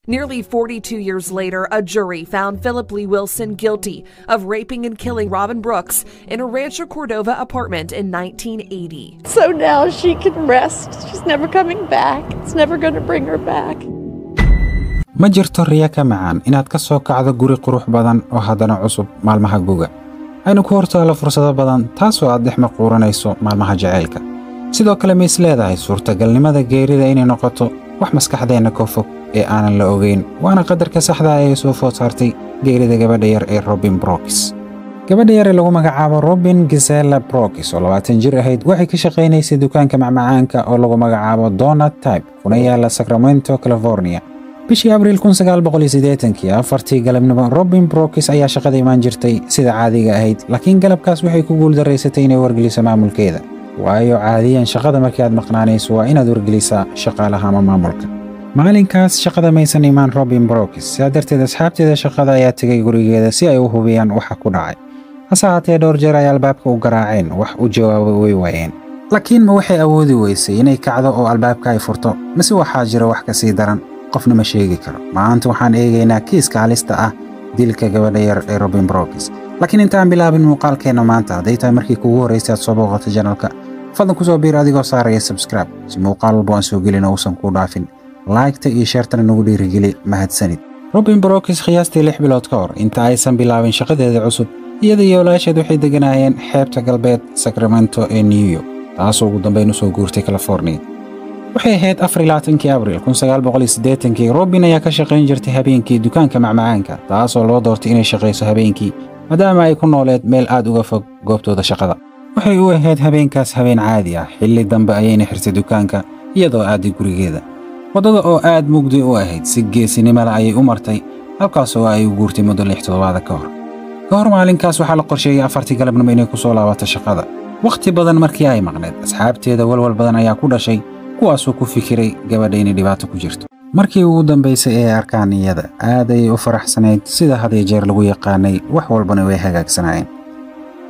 Nearly 42 years later, a jury found Philip Lee Wilson guilty of raping and killing Robin Brooks in a Rancho Cordova apartment in 1980. So now she can rest. She's never coming back. It's never going to bring her back. ma jirto riya ka macaan inaad ka soo kacdo guri qurux badan oo haddana cusub maalmaha guga aynu ku hortaalo fursado badan taasoo aad dhex maquuranayso maalmaha jaceylka sidoo kale ma is leedahay suurtagalnimada geerida inay noqoto wax maskaxdeena ka fog ee aanan la ogeyn waana qadarka saxda ah ee soo food saartay geerida gabadha yar ee Robin Brooks gabadha yar ee lagu magacaabo Robin Gisela Brooks oo 20 jir ahayd waxay ka shaqaynaysay dukaanka macmacaanka oo lagu magacaabo Donut Type kuna yaala Sacramento, California bishii Abriil 1980 afartii galabnimo Robin Brooks ayaa shaqada imaan jirtay sida caadiga ahayd laakiin galabkaas waxay ku guuldareysatay inay wargeliso maamulkeeda waayo caadiyan shaqada markii aad maqnaanayso waa inaad wargelisaa shaqaalaha ama maamulka maalinkaas shaqada maysan imaan Robin Brooks sidaa darteed asxaabteeda shaqada ayaa tegay gurigeeda si ay u hubiyaan waxa ku dhacay hase haatee dhowr jeer ay albaabka u garaaceen wax u jawaabo way waayeen laakiin ma waxay awoodi weysay inay kacdo oo albaabka ay furto mise waxaa jira wax ka sii daran qofna ma sheegi karo maanta waxaan eegaynaa kiiska halista ah dilka gabadha yar ee Robin Brooks laakiin intaan bilaabin muuqaalkeena maanta haday tahay markii kugu horeysay aad soo booqato channelka fadlan ku soo biir adigoo saaraya subscribe si muuqaal walba aan soo gelin uusan ku dhaafin like-ta iyo share-tana nagu dhiirigeli mahadsanid Robin Brooks qiyaastii 6 bilood ka hor inta aysan bilaabin shaqadeeda cusub iyada iyo walaasheed waxay deganayeen xeebta galbeed Sacramento ee New York taasoo ugu dambeyn u soo guurtay California waxay ahayd 24 Abriil 1980 Robin ayaa ka shaqayn jirtay habeenkii dukaanka macmacaanka taasoo loo doortay inay shaqayso habeenkii maadaama ay ku nooleed meel aad uga fog goobtooda shaqada waxay u ahayd habeenkaas habeen caadi ah xilli dambe ayayna xirtay dukaanka iyadoo aaday gurigeeda wadada oo aad mugdi u ahayd si geesinimo leh ayay u martay halkaasoo ay u guurtay muddo 6 toddobaad ka hor maalinkaas waxaa la qorsheeyay 4 galabnimo inay ku soo laabato shaqada waqti badan markii ay maqneed asxaabteeda walwal badan ayaa ku dhashay kuwaasoo ku fikiray gabadha inay dhibaato ku jirto markii ugu dambeysay ee arkaan iyada aad ayay u faraxsanayd sida had iyo jeer lagu yaqaanay wax walbana way hagaagsanayeen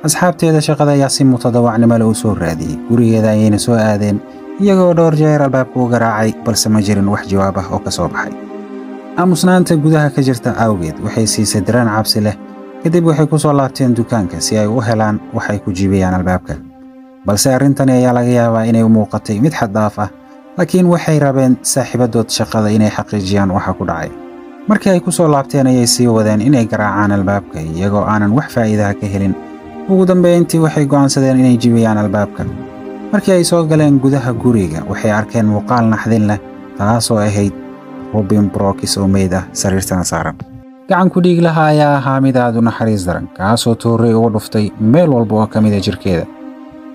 asxaabteeda shaqada ayaa si mutadawacnimo leh u soo raadiyay gurigeeda ayayna soo aadeen iyagoo dhowr jeer albaabka u garaacay balse ma jirin wax jawaab ah oo ka soo baxay aamusnaanta gudaha ka jirta awgeed waxay siisay dareen cabsi leh kadib waxay ku soo laabteen dukaanka si ay u helaan wax ay ku jiibiyaan albaabka balse arrintani ayaa laga yaabaa inay u muuqatay mid xad dhaaf ah laakiin waxay rabeen saaxiibadood shaqada inay xaqiijiyaan waxa ku dhacay markii ay ku soo laabteen ayay sii wadeen inay garaacaan albaabka iyagoo aanan wax faa'iido ah ka helin ugu dambeyntii waxay go'aansadeen inay jibiyaan albaabka markii ay soo galeen gudaha guriga waxay arkeen muuqaal naxdin leh taasoo ahayd Robin Brooks oo meyd ah sariirtana saaran gacan ku dhiig laha ayaa ahaa mid aad u naxariis daran kaasoo tuuray ugu dhuftay meel walba oo ka mid ah jirkeeda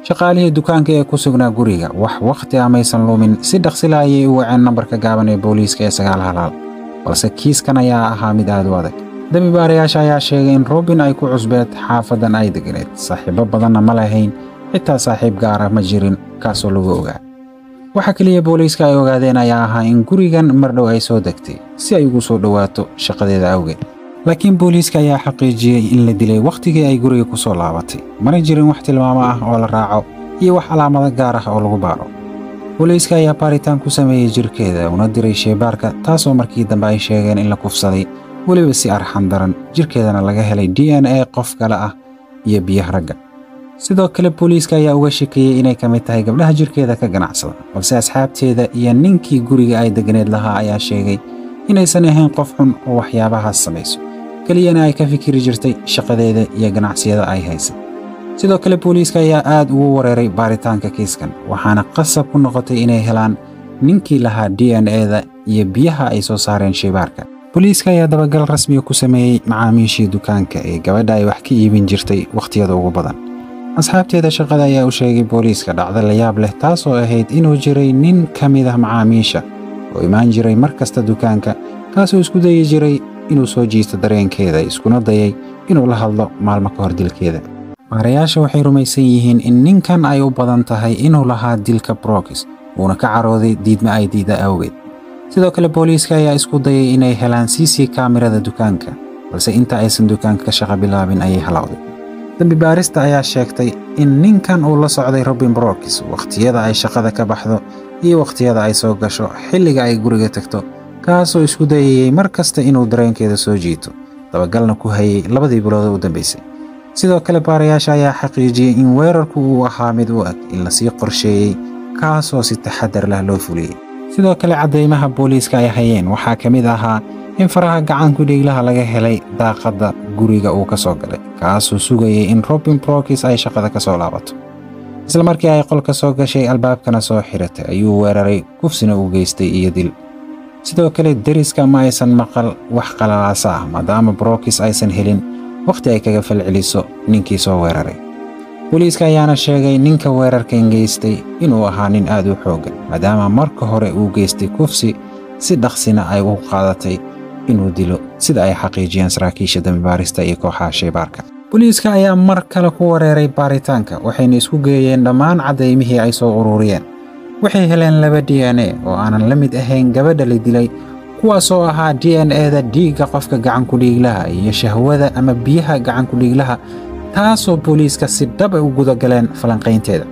shaqaalihii dukaanka ee ku sugnaa guriga wax waqti amaysan lumin si dhaqsi leh ayay u waceen nambarka gaaban ee booliiska ee 911 balse kiiskan ayaa ahaa mid aad u adag dambibaarayaasha ayaa sheegay in Robin ay ku cusbeed xaafadan ay deganeed saaxiibo badanna ma lahayn xitaa saaxiib gaar ah ma jirin kaasoo lagu ogaa waxa kaliya booliiska ay ogaadeen ayaa ahaa in gurigan mar dhow ay soo degtay si ay ugu soo dhawaato shaqadeeda awgeed laakiin booliiska ayaa xaqiijiyay in la dilay waqtigii ay guriga ku soo laabatay mana jirin wax tilmaamo ah oo la raaco iyo wax calaamado gaar ah oo lagu baaro booliiska ayaa baaritaan ku sameeyay jirkeeda una diray sheebaarka taasoo markii dambe ay sheegeen in la kufsaday weliba si arxan daran jirkeedana laga helay DNA qof kale ah iyo biyaha ragga sidoo kale booliiska ayaa uga shakiyay inay ka mid tahay gabdhaha jirkeeda ka ganacsada balse asxaabteeda iyo ninkii guriga ay deganeed lahaa ayaa sheegay inaysan ahayn qof xun oo waxyaabahaas samayso kaliyana ay ka fikiri jirtay shaqadeeda iyo ganacsiyada ay haysay sidoo kale booliiska ayaa aad ugu wareeray baaritaanka kiiskan waxaana qasab ku noqotay inay helaan ninkii lahaa DNA-da iyo biyaha ay soo saareen sheebaarka booliiska ayaa dabagal rasmi ah ku sameeyay macaamiishii dukaanka ee gabadha ay wax ka iibin jirtay waqtiyada ugu badan asxaabteeda shaqada ayaa u sheegay booliiska dhacdo la yaab leh taasoo ahayd inuu jiray nin ka mid ah macaamiisha oo imaan jiray mar kasta dukaanka kaasoo isku dayi jiray inuu soo jiisto dareenkeeda iskuna dayay inuu la hadlo maalmo ka hor dilkeeda baarayaasha waxay rumaysan yihiin in ninkan ay u badan tahay inuu lahaa dilka Brooks uuna ka carooday diidma ay diida awgeed sidoo kale booliiska ayaa isku dayay inay helaan CC kaamirada dukaanka balse inta aysan dukaanka ka shaqo bilaabin ayay halowday dambi baarista ayaa sheegtay in ninkan uu la socday Robin Brooks waqtiyada ay shaqada ka baxdo iyo waqtiyada ay soo gasho xilliga ay guriga tagto kaasoo isku dayayay mar kasta inuu dareenkeeda soo jiito dabagalna ku hayay 2 bilood u dambeysay. sidoo kale baarayaasha ayaa xaqiijiyay in weerarku uu ahaa mid u eg in la sii qorsheeyay kaasoo si taxadar leh loo fuliyay. sidoo kale cadeymaha booliiska ay hayeen waxaa ka mid ahaa in faraha gacanku dhiiglaha laga helay daaqadda guriga uu ka soo galay kaasoo sugayay in Robin Brookes ay shaqada ka soo laabato. isla markii ay qolka soo gashay albaabkana soo xiratay ayuu weeraray kufsina u geystay iyo dil. sidoo kale deriska ma aysan maqal wax qalalaasa ah maadaama Brookes aysan helin waqti ay kaga falceliso ninkii soo weeraray. booliiska ayaana sheegay ninka weerarkan geystay inuu ahaa nin aad u xooggan maadaama marka hore uu geystay kufsi si dhaqsina ay u qaadatay inuu dilo sida ay xaqiijiyeen saraakiisha dambibaarista iyo kooxaha shaybaarka. booliiska ayaa mar kale ku wareeray baaritaanka waxayna isku geeyeen dhammaan cadeymihii ay soo ururiyeen. waxay heleen 2 DNA oo aanan la mid ahayn gabadha la dilay kuwaasoo ahaa DNA-da dhiigga qofka gacanku dhiiglaha iyo shahwada ama biyaha gacanku dhiiglaha taasoo booliiska si dhab ah u gudagaleen falanqaynteeda.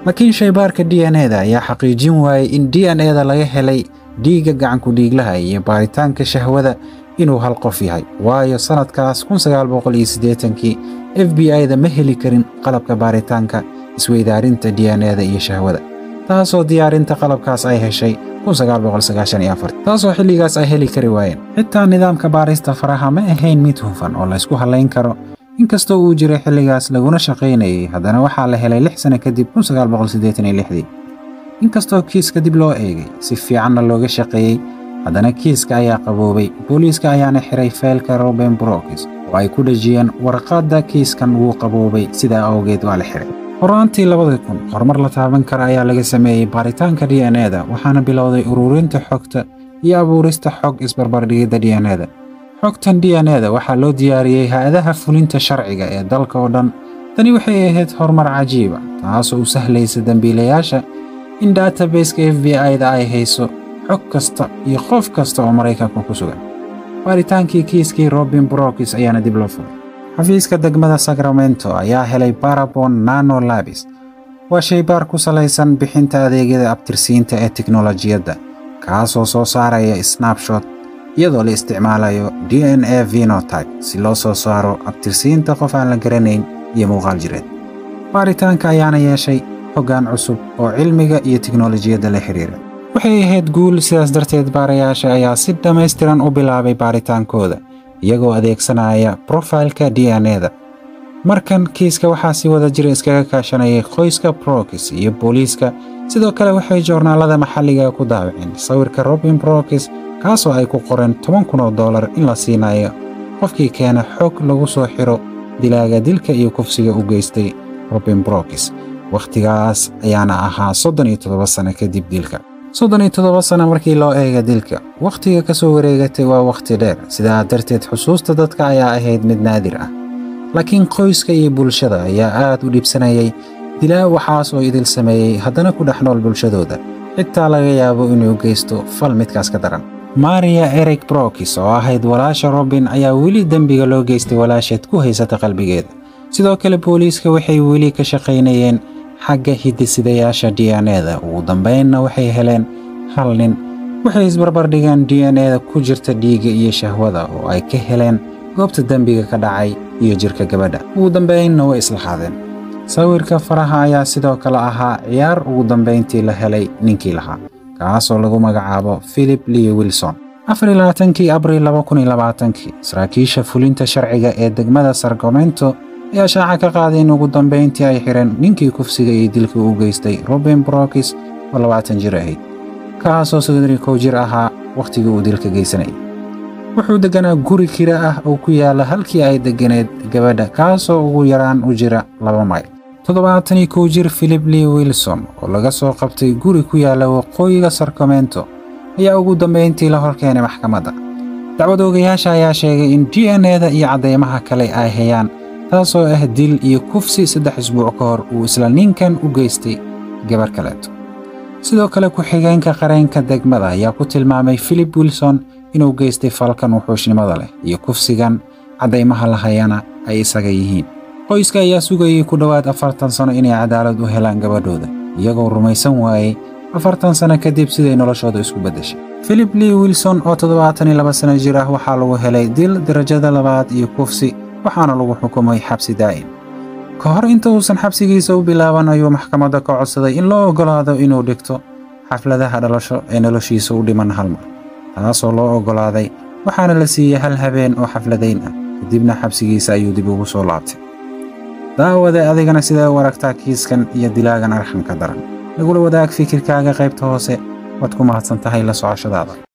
laakiin shaybaarka DNA-da ayaa xaqiijin waayay in DNA-da laga helay dhiigga gacanku dhiiglaha iyo baaritaanka shahwada inuu hal qof yahay waayo sanadkaas 1980kii FBI-da ma heli karin qalabka baaritaanka isweydaarinta DNA-da iyo shahwada taasoo diyaarinta qalabkaas ay heshay 1994 taasoo xilligaas ay heli kari waayeen. xitaa nidaamka baarista faraha ma ahayn mid hufan oo la isku halayn karo inkastoo uu jiray xilligaas laguna shaqaynayay haddana waxaa la helay 6 sano kadib 1986. inkastoo kiiska dib loo eegay si fiicanna looga shaqeeyay haddana kiiska ayaa qaboobay. booliiska ayaana xiray faylka Robin Brookes oo ay ku dhajiyeen warqadda kiiskan wuu qaboobay sidaa awgeed waa la xiray. horaantii 2000 horumar la taaban kara ayaa laga sameeyay baaritaanka DNA-da waxaana bilowday ururinta xogta iyo abuurista xog isbarbardhigida DNA-da. xogtan DNA-da waxaa loo diyaariyay hay'adaha fulinta sharciga ee dalka oo dhan. tani waxay ahayd horumar cajiib ah taasoo u sahlaysa dambiilayaasha in database-ka FBI-da ay hayso xog kasta iyo qof kasta oo Mareykanka ku sugan. baaritaankii kiiskii Robin Brookes ayaana dib loo furay. xafiiska degmada Sacramento ayaa helay Parabon Nano Labs waa shaybaar ku salaysan bixinta adeegyada abtirsiinta ee tiknoolajiyadda kaasoo soo saaraya snapshot iyadoo la isticmaalayo DNA phenotype si loo soo saaro abtirsiinta qof aan la garanayn iyo muuqaal jireed. baaritaanka ayaana yeeshay hoggaan cusub oo cilmiga iyo tiknoolajiyadda la xiriira. waxay ahayd guul sidaas darteed baarayaasha ayaa si dhammaystiran u bilaabay baaritaankooda iyagoo adeegsanaya profileka DNA-da. markan kiiska waxaa si wada jir iskaga kaashanayay qoyska Brookes iyo booliiska. sidoo kale waxay joornaalada maxalliga ku daawaceen sawirka Robin Brookes kaasoo ay ku qoreen $10,000 in la siinayo qofkii keena xog lagu soo xiro dilaaga dilka iyo kufsiga u geystay Robin Brookes. waqtigaas ayaana ahaa 37 sano kadib dilka. 37 sano markii loo eego dilka waqtiga ka soo wareegatay waa waqti dheer sidaa darteed xusuusta dadka ayaa ahayd mid naadir ah. laakiin qoyska iyo bulshada ayaa aad u dhibsanayay dilaa waxaas oo idil sameeyay haddana ku dhex nool bulshadooda xitaa laga yaabo inuu geysto fal midkaas ka daran. Maria Eric Brookes oo ahayd walaasha Robin ayaa weli dambiga loo geystay walaasheed ku haysata qalbigeeda. sidoo kale booliiska waxay weli ka shaqaynayeen xagga hidde-sidayaasha DNA-da. ugu dambeynna waxay heleen hal nin. waxay isbarbardhigeen DNA-da ku jirta dhiigga iyo shahwada oo ay ka heleen goobta dambiga ka dhacay iyo jirka gabadha. ugu dambeynna way isla qaadeen. sawirka faraha ayaa sidoo kale ahaa ciyaar ugu dambeyntii la helay ninkii lahaa kaasoo lagu magacaabo Philip Lee Wilson. 24 Abriil 2020 saraakiisha fulinta sharciga ee degmada Sacramento ayaa shaaca ka qaaday in ugu dambeyntii ay xireen ninkii kufsiga iyo dilka u geystay Robin Brookes oo 20 jir ahayd kaasoo 9 jir ahaa waqtigii uu dilka geysanayay. wuxuu deganaa guri kira ah oo ku yaala halkii ay deganeed gabadha kaasoo ugu yaraan u jira 2 mayl. 71 jir Philip Lee Wilson oo laga soo qabtay guri ku yaala waqooyiga Sacramento ayaa ugu dambeyntii la horkeenay maxkamadda. dacwad oogayaasha ayaa sheegay in DNA-da iyo cadeymaha kale ay hayaan taasoo ah dil iyo kufsi 3 isbuuc ka hor uu isla ninkan u geystay gabar kaleeto. sidoo kale ku-xigeenka qareenka degmada ayaa ku tilmaamay Philip Wilson inuu geystay falkan wuxuushnimada leh iyo kufsigan cadeymaha la hayana ay isaga yihiin. qoyska ayaa sugayay ku dhowaad 40 sano inay cadaalad u helaan gabadhooda iyagoo rumaysan waayay 40 sano kadib siday noloshooda isku bedeshay. Philip Lee Wilson oo 72 sano jir ah waxaa lagu helay dil darajada labaad iyo kufsi waxaana lagu xukumay xabsi daa'im. Ka hor inta uusan xabsigiisa u bilaaban ayuu maxkamadda ka codsaday in loo ogolaado inuu dhigto xafladaha dhalasho ee noloshiisa u dhiman hal mar, taasoo loo ogolaaday waxaana la siiyey hal habeen oo xafladayn ah, kadibna xabsigiisa ayuu dib ugu soo laabtay. daawade adigana sidee u aragtaa kiiskan iyo dilaagan arxanka daran? nagula wadaag fikirkaaga qaybta hoose. waad ku mahadsan tahay la socoshadaada.